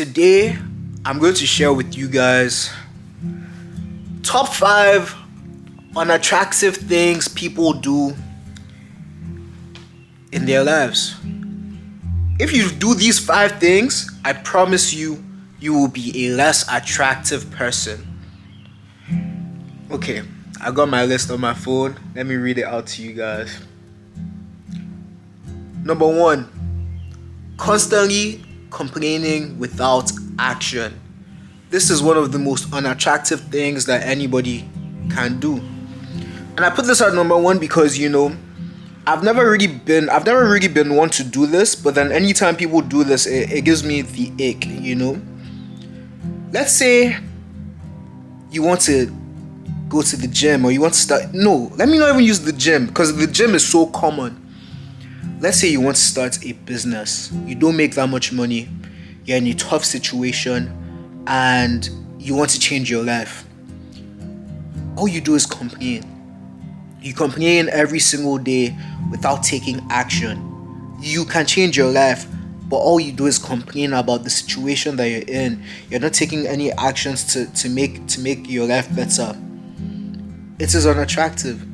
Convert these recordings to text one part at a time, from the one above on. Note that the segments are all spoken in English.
Today, I'm going to share with you guys top 5 unattractive things people do in their lives. If you do these 5 things, I promise you, you will be a less attractive person. Okay, I got my list on my phone. Let me read it out to you guys. Number 1, constantly complaining without action. This is one of the most unattractive things that anybody can do. And I put this at number 1 because I've never really been one to do this, but then anytime people do this, it gives me the ick, Let's say you want to go to the gym or you want to start. No, let me not even use the gym because the gym is so common. Let's say you want to start a business. You don't make that much money. You're in a tough situation and you want to change your life. All you do is complain. You complain every single day without taking action. You can change your life, but all you do is complain about the situation that you're in. You're not taking any actions to make your life better. It is unattractive.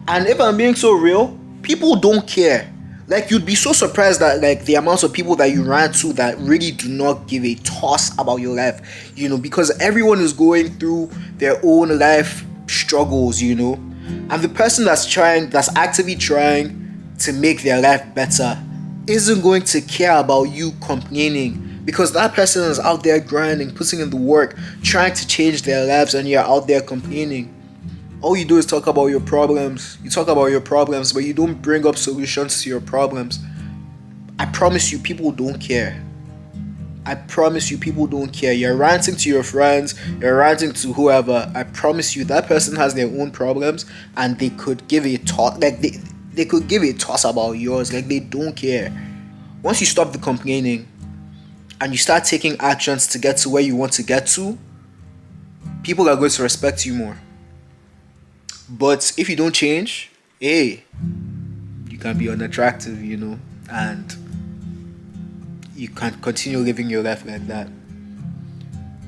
And if I'm being so real, people don't care. Like, you'd be so surprised that the amount of people that you ran to that really do not give a toss about your life, because everyone is going through their own life struggles, and the person that's actively trying to make their life better isn't going to care about you complaining, because that person is out there grinding, putting in the work, trying to change their lives, and you're out there complaining. All you do is talk about your problems. You talk about your problems, but you don't bring up solutions to your problems. I promise you, people don't care. I promise you, people don't care. You're ranting to your friends, you're ranting to whoever. I promise you, that person has their own problems, and they could give a toss. They could give a toss about yours. They don't care. Once you stop the complaining, and you start taking actions to get to where you want to get to, people are going to respect you more. But if you don't change, you can be unattractive, and you can't continue living your life like that.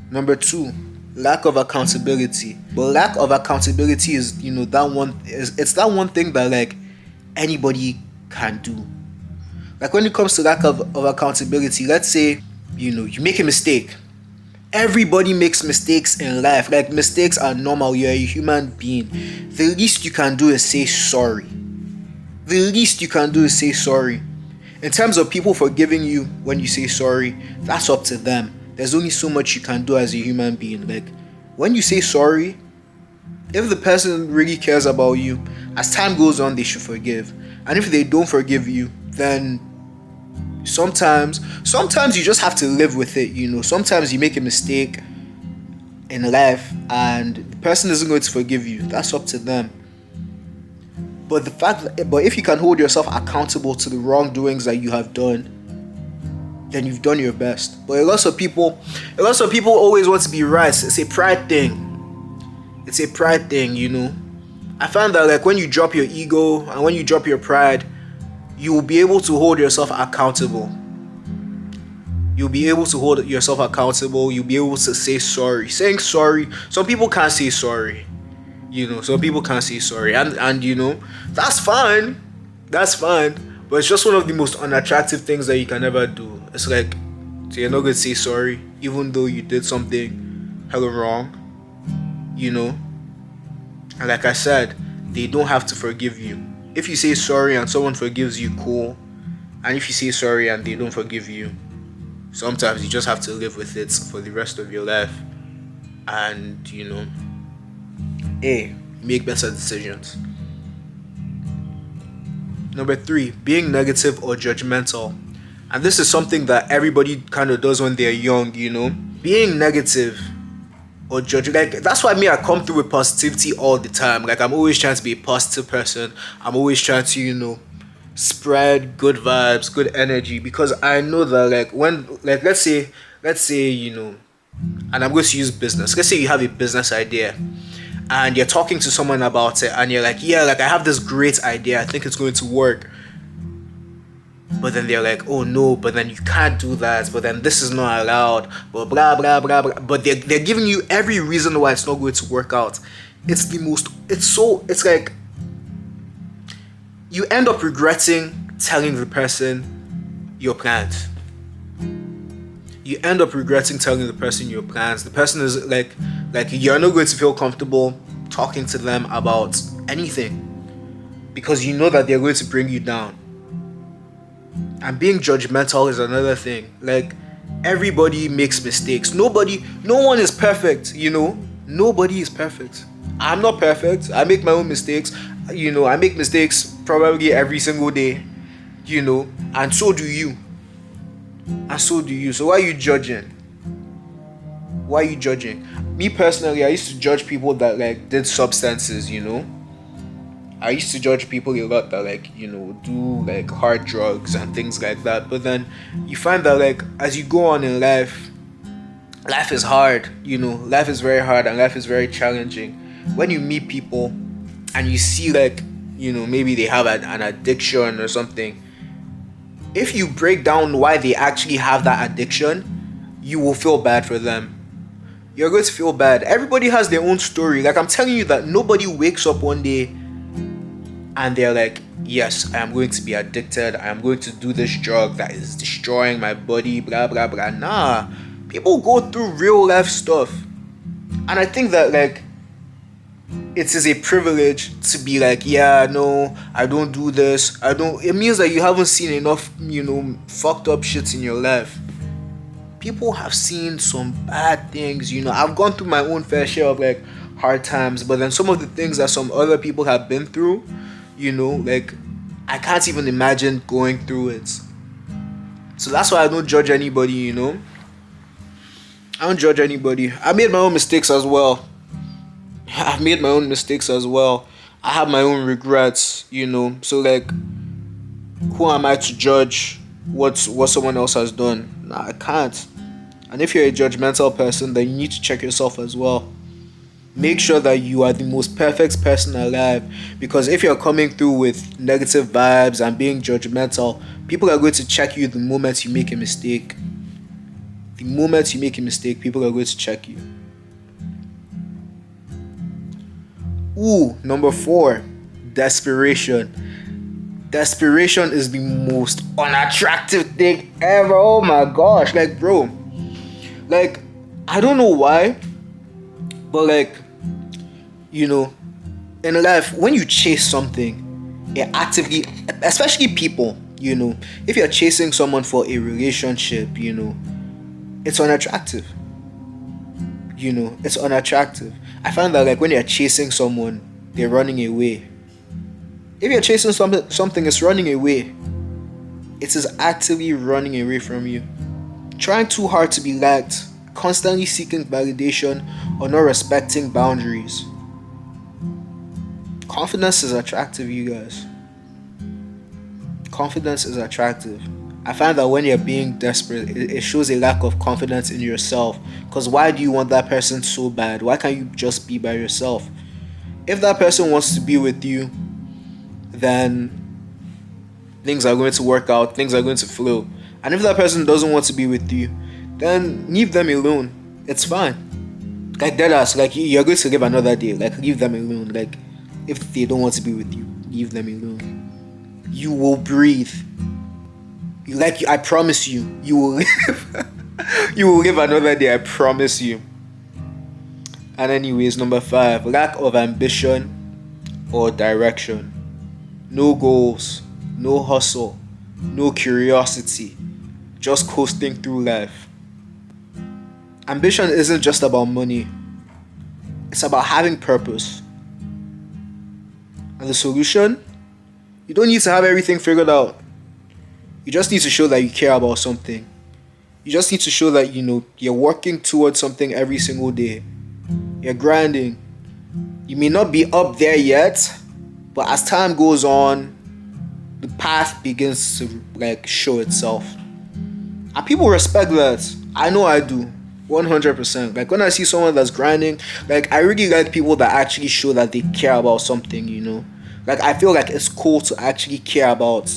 Number 2, lack of accountability. But lack of accountability is, it's that one thing that anybody can do. When it comes to lack of accountability, let's say, you make a mistake. Everybody makes mistakes in life. Mistakes are normal. You're a human being. The least you can do is say sorry. The least you can do is say sorry. In terms of people forgiving you when you say sorry, that's up to them. There's only so much you can do as a human being. When you say sorry, if the person really cares about you, as time goes on, they should forgive. And if they don't forgive you, then sometimes you just have to live with it. Sometimes you make a mistake in life and the person isn't going to forgive you. That's up to them. But if you can hold yourself accountable to the wrongdoings that you have done, then you've done your best. But a lot of people always want to be right. It's a pride thing. I find that when you drop your ego and when you drop your pride, you will be able to hold yourself accountable. You'll be able to hold yourself accountable. You'll be able to say sorry. Saying sorry, some people can't say sorry. Some people can't say sorry. And that's fine. That's fine. But it's just one of the most unattractive things that you can ever do. It's so you're not going to say sorry, even though you did something hella wrong. And like I said, they don't have to forgive you. If you say sorry and someone forgives you, cool. And if you say sorry and they don't forgive you, sometimes you just have to live with it for the rest of your life. And, make better decisions. Number 3, being negative or judgmental. And this is something that everybody kind of does when they're young, Being negative or judge, that's why I come through with positivity all the time. I'm always trying to be a positive person. I'm always trying to spread good vibes, good energy, because I know that when let's say and I'm going to use business. Let's say you have a business idea and you're talking to someone about it and you're I have this great idea, I think it's going to work. but then they're like, oh no, but then you can't do that, but then this is not allowed, but blah blah blah blah. But they're giving you every reason why it's not going to work out. It's like you end up regretting telling the person your plans. You end up regretting telling the person your plans. The person is like you're not going to feel comfortable talking to them about anything because you know that they're going to bring you down. And being judgmental is another thing. Like, everybody makes mistakes. No one is perfect, Nobody is perfect. I'm not perfect. I make my own mistakes. I make mistakes probably every single day, and so do you. So why are you judging? Me personally, I used to judge people that like did substances, I used to judge people a lot that like, do like hard drugs and things like that. But then you find that like as you go on in life is hard, life is very hard and life is very challenging. When you meet people and you see like, maybe they have an addiction or something, if you break down why they actually have that addiction, you will feel bad for them. You're going to feel bad. Everybody has their own story. Like, I'm telling you that nobody wakes up one day and they're like, yes, I am going to be addicted. I am going to do this drug that is destroying my body, blah, blah, blah. Nah. People go through real life stuff. And I think that, like, it is a privilege to be like, yeah, no, I don't do this. It means that you haven't seen enough, fucked up shit in your life. People have seen some bad things, I've gone through my own fair share of, like, hard times. But then some of the things that some other people have been through, like, I can't even imagine going through it. So that's why I don't judge anybody, I don't judge anybody. I made my own mistakes as well. I have my own regrets, So, like, who am I to judge what someone else has done? Nah, I can't. And if you're a judgmental person, then you need to check yourself as well. Make sure that you are the most perfect person alive, because if you're coming through with negative vibes and being judgmental, people are going to check you the moment you make a mistake. People are going to check you. Number 4, desperation. Desperation is the most unattractive thing ever. Oh my gosh, like, bro, like, I don't know why, but like, in life, when you chase something, it actively, especially people, if you're chasing someone for a relationship, it's unattractive. It's unattractive. I find that like when you're chasing someone, they're running away. If you're chasing something is running away. It is actively running away from you. Trying too hard to be liked, constantly seeking validation, or not respecting boundaries. Confidence is attractive, you guys. Confidence is attractive. I find that when you're being desperate, it shows a lack of confidence in yourself. Because why do you want that person so bad? Why can't you just be by yourself? If that person wants to be with you, then things are going to work out, things are going to flow. And if that person doesn't want to be with you, then leave them alone. It's fine. Like, deadass, like, you're going to live another day. Like, leave them alone. Like, if they don't want to be with you, leave them alone. You will breathe. Like, I promise you, you will live. You will live another day, I promise you. And anyways, number 5, lack of ambition or direction. No goals, no hustle, no curiosity, just coasting through life. Ambition isn't just about money. It's about having purpose. And the solution? You don't need to have everything figured out. You just need to show that you care about something. You just need to show that, you're working towards something every single day. You're grinding. You may not be up there yet, but as time goes on, the path begins to, like, show itself. And people respect that. I know I do. 100%. Like, when I see someone that's grinding, like, I really like people that actually show that they care about something, Like, I feel like it's cool to actually care about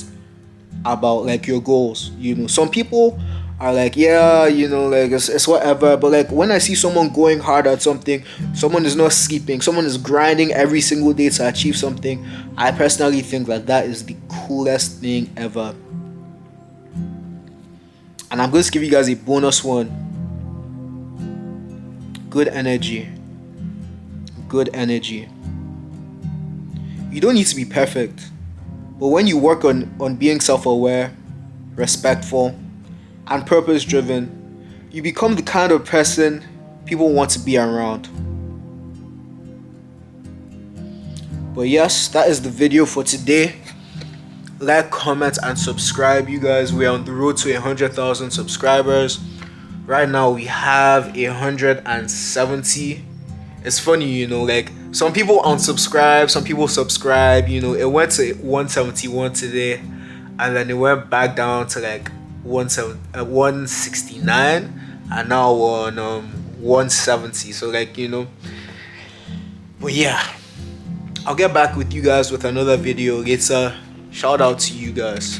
about like your goals. Some people are like, yeah, like it's whatever. But like when I see someone going hard at something, someone is not sleeping, someone is grinding every single day to achieve something, I personally think that that is the coolest thing ever. And I'm going to give you guys a bonus one. Good energy. Good energy. You don't need to be perfect, but when you work on being self-aware, respectful, and purpose-driven, you become the kind of person people want to be around. But yes, that is the video for today. Like, comment, and subscribe, you guys. We're on the road to 100,000 subscribers. Right now we have 170. It's funny, like some people unsubscribe, some people subscribe. It went to 171 today, and then it went back down to like 169, and now we're on 170. So like but yeah, I'll get back with you guys with another video later. Shout out to you guys.